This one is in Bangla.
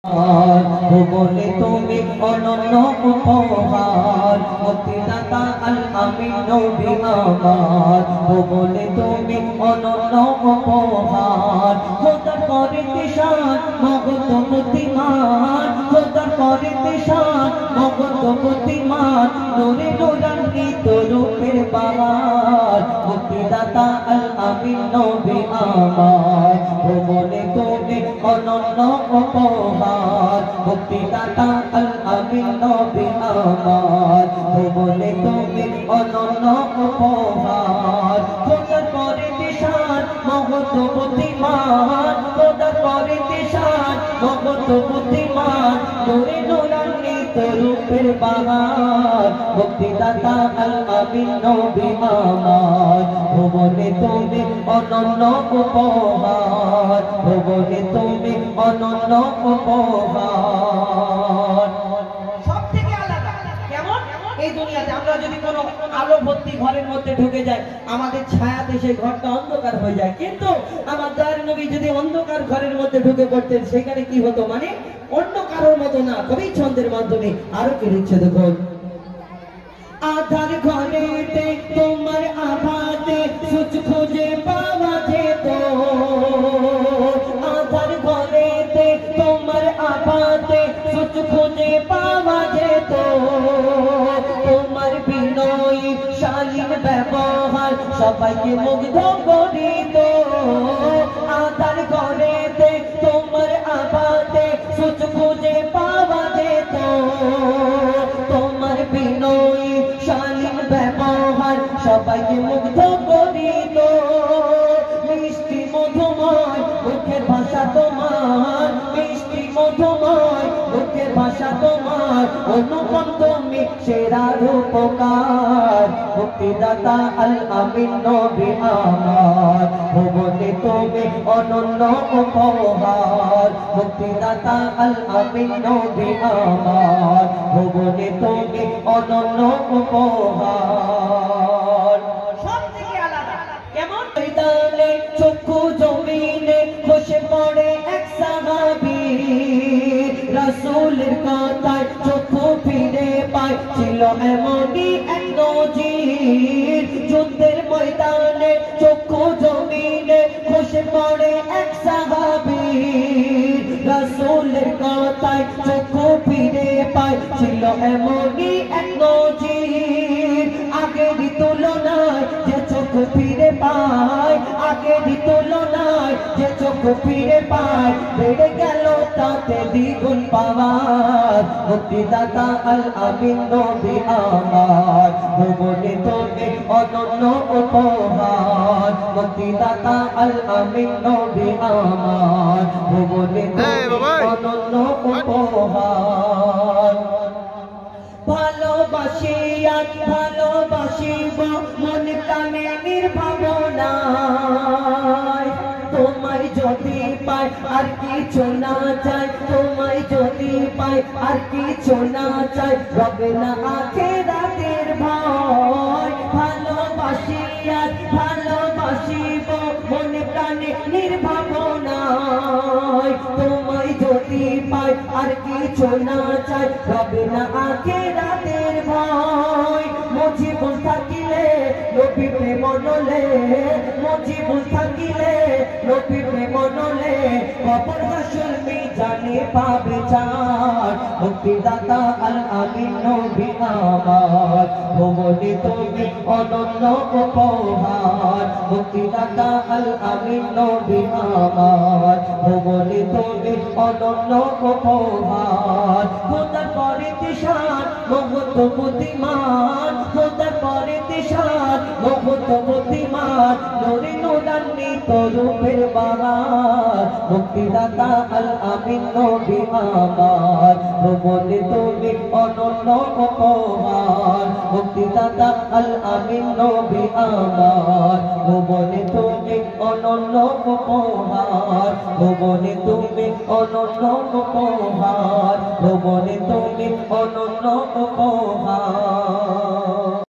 ভুবনে তুমি অনন্য উপহার মুক্তিদাতা আল আমিন নবী আমার ভুবনে তুমি অনন্য উপহার খোদার করে তিশান মগত বুদ্ধিমান খোদার করে তিশান মগত বুদ্ধিমান নূরে নূরান্বিত রূপের বাহার মুক্তিদাতা আল আমিন নবী আমার ভুবনে তুমি অনন্য উপহার মুক্তিদাতা আল আমিন নবী আমার ভুবনে তুমি অনন্য উপহার খোদার করে তিশান মগত বুদ্ধিমান খোদার করে তিশান মগত বুদ্ধিমান নূরে নূরান্বিত রূপের বাহার মুক্তিদাতা আল আমিন নবী আমার ভুবনে তুমি অনন্য উপহার ভুবনে তুমি অনন্য উপহার সবথেকে আলাদা কেমন এই দুনিয়াতে আমরা যদি কোনো আলো ভর্তি ঘরের মধ্যে ঢুকে যাই আমাদের ছায়াতে সেই ঘরটা অন্ধকার হয়ে যায় কিন্তু আমার দয়ার নবী যদি অন্ধকার ঘরের মধ্যে ঢুকে পড়তেন সেখানে কি হতো মানে অন্য কারোর মতো না কবি ছন্দের মাধ্যমে আরো কি লিখছে দেখুন আধার ঘরেতে তোমার আভাতে সুচ খুঁজে পাওয়া যেত আধার ঘরেতে তোমার আভাতে সুচ খুঁজে পাওয়া যেত তোমার বিনয়ী শালীন ব্যবহার সবাইকে মুগ্ধ করিত আধার ঘরেতে তোমার আভাতে সুচ খুঁজে পাওয়া যেত তোমার বিনয়ী শালীন ব্যবহার সবাইকে মুগ্ধ করিত মিষ্টি মধুময় মুখের ভাষা তোমার মিষ্টি মধুময় মুখের ভাষা তোমার অনুপম তুমি সেরা রূপকার মুক্তিদাতা আল আমিন নবী আমার ভুবনে তুমি অনন্য উপহার মুক্তিদাতা আল আমিন নবী আমার ভুবনে তুমি অনন্য উপহার সবথেকে আলাদা কেমন ময়দানে চক্ষু জমিনে বসে পড়ে এক সাহাবী রাসূলের কথায় চক্ষু ফিরে পায় ছিল এমনই এক নজির যুদ্ধের ময়দানে চক্ষু জমিনে বসে পড়ে এক সাহাবী রাসূলের কথায় চক্ষু ফিরে পায় ছিল এমনই এক নজির আগের তুলনায় যে চক্ষু ফিরে পায় আগের তুলনায় যে চক্ষু ফিরে পায় বেড়ে গেল তাতে দ্বিগুণ পাওয়ার মুক্তিদাতা আল আমিন নবী আমার ভুবনে তুমি অনন্য উপহার মুক্তিদাতা আল আমিন নবী আমার ভুবনে তুমি অনন্য উপহার ভালোবাসি আজ ভালোবাসিব মন প্রাণে নির্ভাবনায় তোমায় যদি পাই আর কিছু না চাই তোমায় যদি পাই আর কিছু না চাই রবে না আখিরাতের ভয় ভালোবাসি আজ ভালোবাসিব মন প্রাণে নির্ভাবনায় তোমায় যদি পাই আর কিছু না চাই রবে না আখিরাতের ভয় মুজিবুল থাকিলে নবী প্রেম নলে মুজিবুল থাকিলে নবী প্রেম নলে কবর হাসর মিজানে পাবে চার মুক্তিদাতা আল আমিন নবী আমার ভুবনে তুমি অনন্য উপহার মুক্তিদাতা আল আমিন নবী আমার ভুবনে তুমি অনন্য উপহার খোদার করে তিশান মগত বুদ্ধিমান খোদার করে তিশান মগত বুদ্ধিমান নূরে নূরান্বিত রূপের বাহার মুক্তিদাতা আল আমিন নবী আমার ভুবনে তুমি অনন্য উপহার মুক্তিদাতা আল আমিন নবী আমার ভুবনে তুমি অনন্য উপহার ভুবনে তুমি অনন্য উপহার ভুবনে তুমি অনন্য উপহার।